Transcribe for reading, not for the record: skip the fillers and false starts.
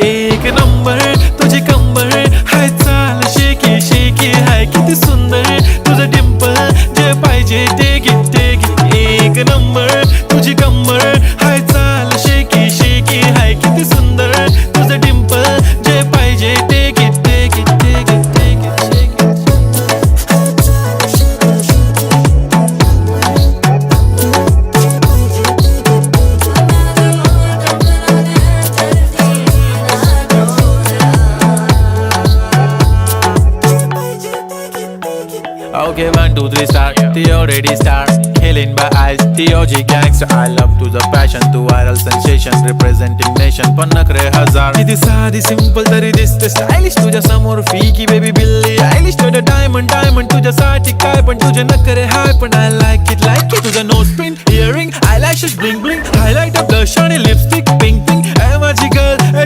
एक नंबर तुझी कंबर हाय, चाल शेकी शेकी हाय, किती सुंदर तुझं डिंपल, जे पाहिजे ते घे ते घे. एक नंबर तुझी कंबर हाय, चाल शेकी शेकी हाय, किती सुंदर तुझं डिंपल, जे पाहिजे ते घे ते घे ते घे ते घे. Okay, 1, 2, 3 start. The already start. Killing by eyes. The OG gangster. I love to the passion, to viral sensation, representing nation. पण नखरे हजार. किती साधी सिंपल तरी दिसते स्टायलिश तुझ्या समोर फीकी बेबी बिल्ली आयलिश. तुझं डायमंड डायमंड तुझ्यासाठी काय, पण तुझे नखरे हाय, पण I like it तुझं nose pin earring eyelashes bling bling highlight blush आणि लिपस्टिक पिंक पिंक. माझी गर्ल